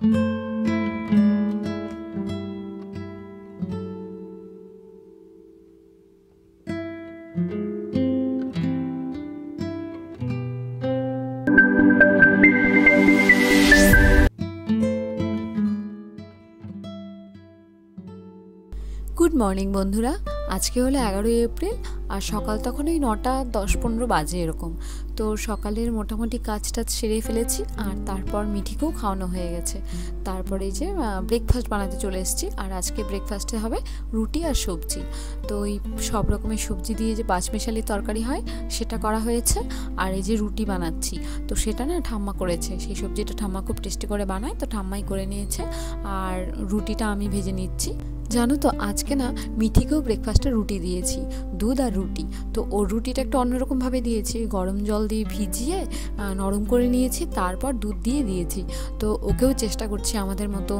Good morning बंधुरा आज के हलो 11 एप्रिल और सकाल तक 9टा 10-15 बाजे एरकम तो सकालेर मोटामुटी काज टाज सेरे फेलेछि और तारपर मिठिकेও खाওয়ানো হয়ে গেছে। তারপরে যে ব্রেকফাস্ট বানাতে চলে এসেছি আর আজকে ব্রেকফাস্টে হবে রুটি আর সবজি। তো এই সব রকমের সবজি দিয়ে যে পাঁচমিশালি তরকারি হয় সেটা করা হয়েছে আর এই যে রুটি বানাচ্ছি তো সেটা না ঠাম্মা করেছে। সেই সবজিটা ঠাম্মা খুব টেস্টি করে বানায় তো ঠাম্মাই করে নিয়েছে আর রুটিটা আমি ভেজে নিচ্ছি। জানো তো আজকে না মিঠিকেও ব্রেকফাস্টে রুটি দিয়েছি, দুধ আর রুটি। তো ওর রুটিটা একটু অন্যরকম ভাবে দিয়েছি, গরম জল দিয়ে ভিজিয়ে নরম করে নিয়েছি, তারপর দুধ দিয়ে দিয়েছি। তো ওকেও চেষ্টা করছি আমাদের মতো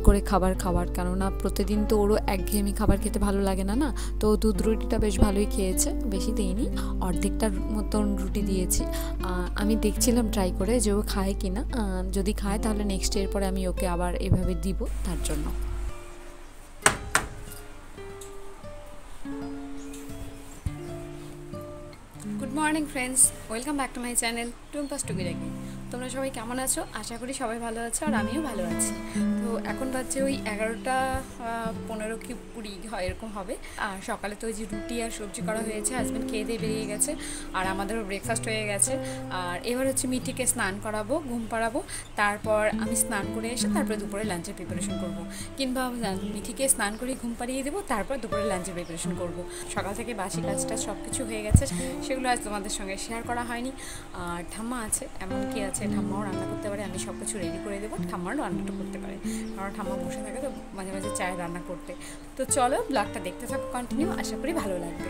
করে খাবার খাওয়ার, কেননা প্রতিদিন তো ওরও একঘেয়েমি খাবার খেতে ভালো লাগে না। তো দুধ রুটিটা বেশ ভালোই খেয়েছে, বেশি দিইনি, অর্ধেকটার মতন রুটি দিয়েছি। আমি দেখছিলাম ট্রাই করে যে ও খায় কিনা, যদি খায় তাহলে নেক্সট ডের পরে আমি ওকে আবার এভাবে দিব তার জন্য। Good morning friends, welcome back to my channel Tumpa's Tukitaki. তোমরা সবাই কেমন আছো? আশা করি সবাই ভালো আছো আর আমিও ভালো আছি। তো এখন বাজছে ওই 11টা 15 কি 20 হয় এরকম হবে। আর সকালে তো ওই যে রুটি আর সবজি করা হয়েছে, হাজব্যান্ড খেয়ে দিয়ে বেরিয়ে গেছে আর আমাদেরও ব্রেকফাস্ট হয়ে গেছে। আর এবার হচ্ছে মিঠিকে স্নান করাবো, ঘুম পাড়াবো, তারপর আমি স্নান করে এসে তারপরে দুপুরে লাঞ্চের প্রিপারেশন করব। কিংবা মিঠিকে স্নান করে ঘুম পাড়িয়ে দেবো, তারপর দুপুরে লাঞ্চের প্রিপারেশন করব। সকাল থেকে বাসি কাজটা সব কিছু হয়ে গেছে, সেগুলো আজ তোমাদের সঙ্গে শেয়ার করা হয়নি। আর ঠাম্মা আছে, এমন কি আছে ঠাম্মাও রান্না করতে পারে, আমি সব কিছু রেডি করে দেবো, ঠাম্মাও রান্নাটা করতে পারে, কারণ ঠাম্মা বসে থাকে তো মাঝে মাঝে চায় রান্না করতে। তো চলো ব্লগটা দেখতে থাকো কন্টিনিউ, আশা করি ভালো লাগবে।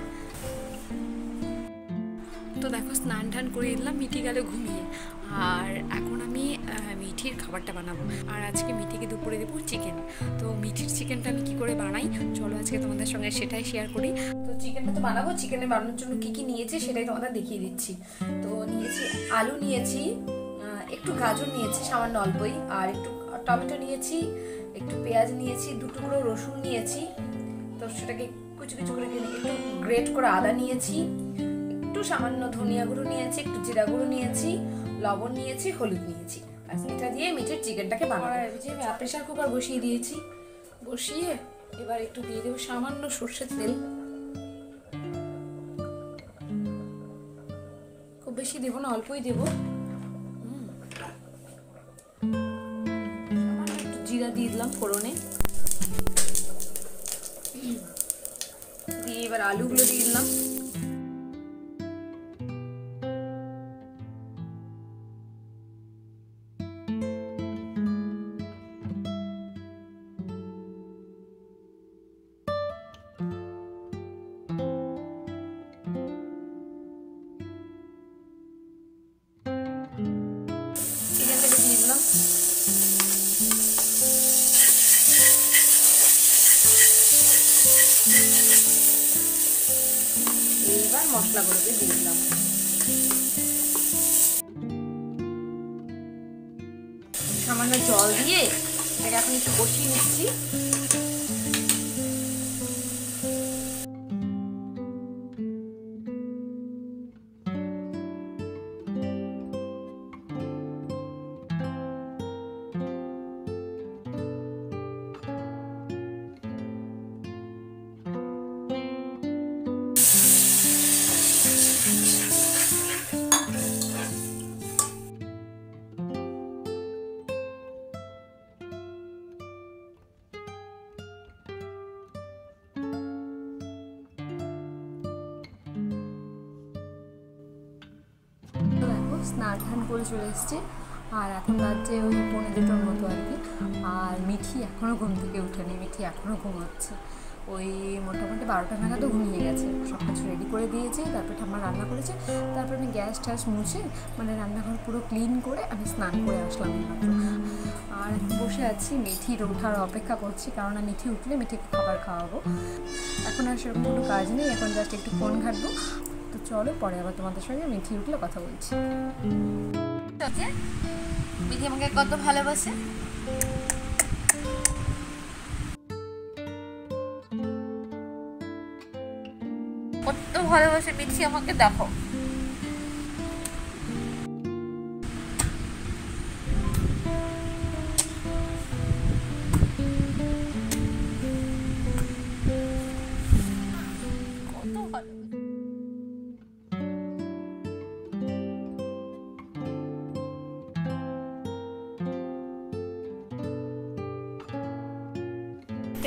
তো দেখো স্নান টান করে দিলাম, মিঠি গেল ঘুমিয়ে। আর এখন আমি মিঠির খাবারটা বানাবো। আর আজকে মিঠিকে দুপুরে দেবো চিকেন। তো মিঠির চিকেনটা আমি কী করে বানাই চলো আজকে তোমাদের সঙ্গে সেটাই শেয়ার করি। তো চিকেনটা তো বানাবো, চিকেনে বানানোর জন্য কী কী নিয়েছি সেটাই তোমাদের দেখিয়ে দিচ্ছি। তো নিয়েছি আলু, নিয়েছি একটু গাজর, নিয়েছি সামান্য অল্পই, আর একটু টমেটো নিয়েছি, একটু পেঁয়াজ নিয়েছি, 2 টুকরো রসুন নিয়েছি, তো সেটাকে কুচি কুচি করে একটু গ্রেট করে আদা নিয়েছি, একটু সামান্য ধনিয়া গুঁড়ো নিয়েছি, একটু জিরা গুঁড়ো নিয়েছি, লবণ নিয়েছি, হলুদ নিয়েছি। এটা দিয়ে মিঠির চিকেনটাকে বানাবো। প্রেসার কুকার বসিয়ে দিয়েছি, বসিয়ে এবার একটু দিয়ে দেবো সামান্য সর্ষের তেল, খুব বেশি দেবো না, অল্পই দেবো। একটু জিরা দিয়ে দিলাম ফোড়নে, দিয়ে এবার আলুগুলো দিয়ে দিলাম। এবার মশলাগুলোকে দিয়ে দিলাম, সামান্য জল দিয়ে এটাকে এখন একটু কষিয়ে নিচ্ছি। স্নান টান করে চলে এসছে আর এখন বাজছে ওই 1:45 মতো আর কি। আর মিঠি এখনও ঘুম থেকে উঠেনি, মিঠি এখনও ঘুমাচ্ছে। ওই মোটামুটি 12টা নাগাদও ঘুমিয়ে গেছে। সব কিছু রেডি করে দিয়েছি, তারপরে ঠাম্মা রান্না করেছে, তারপর আমি গ্যাস ট্যাস মুছে মানে রান্নাঘর পুরো ক্লিন করে আমি স্নান করে আসলাম মাত্র। আর এখন বসে আছি, মিঠির ওঠার অপেক্ষা করছি, কারণ মিঠি উঠলে মিঠিকে খাবার খাওয়াবো। এখন আর সেরকম কোনো কাজ নেই, এখন জাস্ট একটু ফোন ঘাঁটবো। তো চলো পরে আবার তোমাদের সঙ্গে মিঠি উঠলে কথা বলছি। মিঠি আমাকে কত ভালোবাসে, কত ভালোবাসে মিঠি আমাকে, দেখো।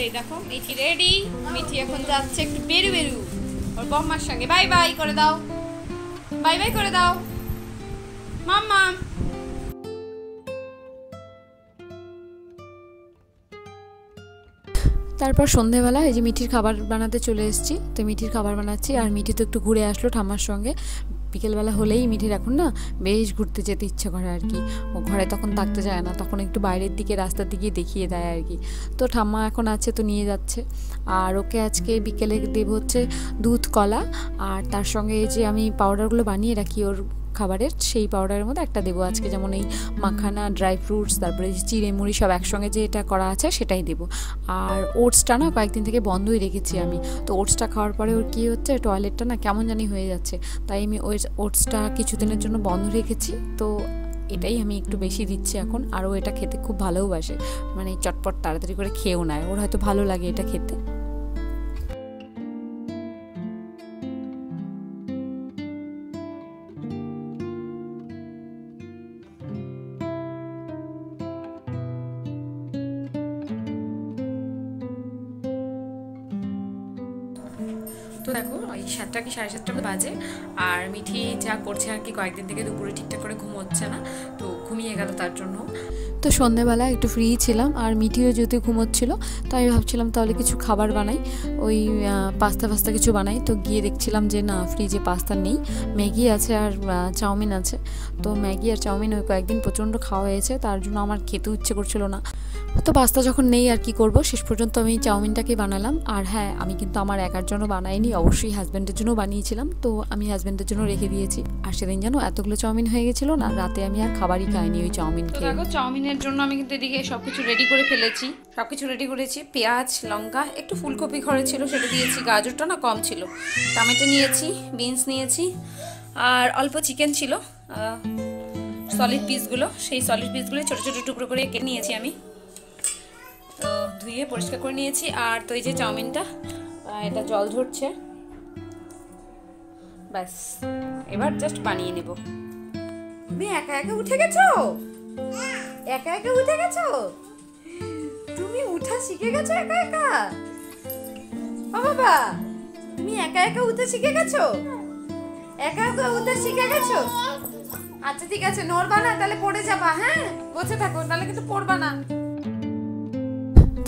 এই দেখো মিঠি রেডি। মিঠি এখন যাচ্ছে একটু বেরু বেরু ওর বম্মার সঙ্গে। বাই বাই করে দাও, বাই বাই করে দাও মাম্মা। তারপর সন্ধেবেলা এই যে মিঠির খাবার বানাতে চলে এসেছি। তো মিঠির খাবার বানাচ্ছি আর মিঠি তো একটু ঘুরে আসলো ঠাম্মার সঙ্গে। বিকেলবেলা হলেই মিঠির এখন না বেশ ঘুরতে যেতে ইচ্ছে করে আর কি। ও ঘরে তখন থাকতে চায় না, তখন একটু বাইরের দিকে রাস্তার দিকে দেখিয়ে দেয় আর কি। তো ঠাম্মা এখন আছে তো নিয়ে যাচ্ছে। আর ওকে আজকে বিকেলে দেব হচ্ছে দুধ কলা, আর তার সঙ্গে এই যে আমি পাউডারগুলো বানিয়ে রাখি ওর খাবারের, সেই পাউডারের মধ্যে একটা দেবো আজকে, যেমন এই মাখানা, ড্রাই ফ্রুটস, তারপরে চিড়ে মুড়ি সব একসঙ্গে যে এটা করা আছে সেটাই দেবো। আর ওটসটা না কয়েকদিন থেকে বন্ধই রেখেছি আমি। তো ওটসটা খাওয়ার পরে ওর কী হচ্ছে, টয়লেটটা না কেমন জানি হয়ে যাচ্ছে, তাই আমি ওই ওটসটা কিছুদিনের জন্য বন্ধ রেখেছি। তো এটাই আমি একটু বেশি দিচ্ছি এখন। আর ও এটা খেতে খুব ভালোবাসে, মানে চটপট তাড়াতাড়ি করে খেয়েও নেয়, ওর হয়তো ভালো লাগে এটা খেতে। তো দেখো ওই 7টা কি 7:30 বাজে, আর মিঠি যা করছে আর কি, কয়েকদিন থেকে দুপুরে ঠিকঠাক করে ঘুমোচ্ছে না, তো ঘুমিয়ে গেল তার জন্য। তো সন্ধ্যেবেলা একটু ফ্রি ছিলাম, আর মিঠিও যেহেতু ঘুমোচ্ছিল, তো আমি ভাবছিলাম তাহলে কিছু খাবার বানাই, ওই পাস্তা কিছু বানাই। তো গিয়ে দেখছিলাম যে না, ফ্রিজে পাস্তা নেই, ম্যাগি আছে আর চাউমিন আছে। তো ম্যাগি আর চাউমিন ওই কয়েকদিন প্রচণ্ড খাওয়া হয়েছে, তার জন্য আমার খেতেও ইচ্ছে করছিল না। তো পাস্তা যখন নেই আর কি করব, শেষ পর্যন্ত আমি চাউমিনটাকে বানালাম। আর হ্যাঁ, আমি কিন্তু আমার একার জন্য বানাইনি, অবশ্যই হাজব্যান্ডের জন্য বানিয়েছিলাম। তো আমি হাজব্যান্ডের জন্য রেখে দিয়েছি। আর সেদিন জানো এতগুলো চাউমিন হয়ে গেছিলো না, রাতে আমি আর খাবারই খাইনি ওই চাউমিন খেয়ে। দেখো চাউমিনের জন্য আমি কিন্তু এদিকে সবকিছু রেডি করে ফেলেছি, সবকিছু রেডি করেছি। পেঁয়াজ, লঙ্কা, একটু ফুলকপি ঘরে ছিল সেটা দিয়েছি, গাজরটা না কম ছিল, টমেটো নিয়েছি, বিনস নিয়েছি, আর অল্প চিকেন ছিল, সলিড পিসগুলো, সেই সলিড পিসগুলো ছোটো ছোটো টুকরো করে কেটে নিয়েছি আমি। তো ধুয়ে পরিষ্কার করে নিয়েছি। আর তো এই যে চাউমিনটা, এটা জল ঝরছে, ব্যাস এবার জাস্ট বানিয়ে নেব। তুমি একা একা উঠে গেছো? একা একা উঠে গেছো? তুমি উঠা শিখে গেছো একা একা? ও বাবা, তুমি একা একা উঠে শিখে গেছো? একা একা উঠে শিখে গেছো? আচ্ছা ঠিক আছে, নড়বা না, তাহলে পড়ে যাবা। হ্যাঁ, বসে থাকো, তাহলে কিন্তু পড়বা না।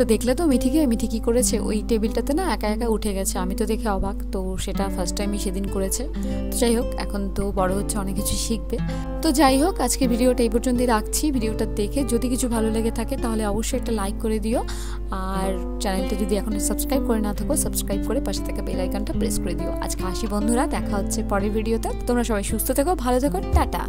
তো দেখলে তো মিঠি কি করেছে, ওই টেবিলটাতে না একা একা উঠে গেছে। আমি তো দেখে অবাক, তো সেটা ফার্স্ট টাইমই সেদিন করেছে। তো যাই হোক, এখন তো বড় হচ্ছে, অনেক কিছু শিখবে। তো যাই হোক, আজকে ভিডিওটা এই পর্যন্তই রাখছি। ভিডিওটা দেখে যদি কিছু ভালো লেগে থাকে তাহলে অবশ্যই একটা লাইক করে দিও, আর চ্যানেলটা যদি এখনো সাবস্ক্রাইব করে না থাকো, সাবস্ক্রাইব করে পাশে থাকা বেল আইকনটা প্রেস করে দিও। আজকে আসি বন্ধুরা, দেখা হচ্ছে পরের ভিডিওতে। তোমরা সবাই সুস্থ থেকো, ভালো থেকো, টাটা।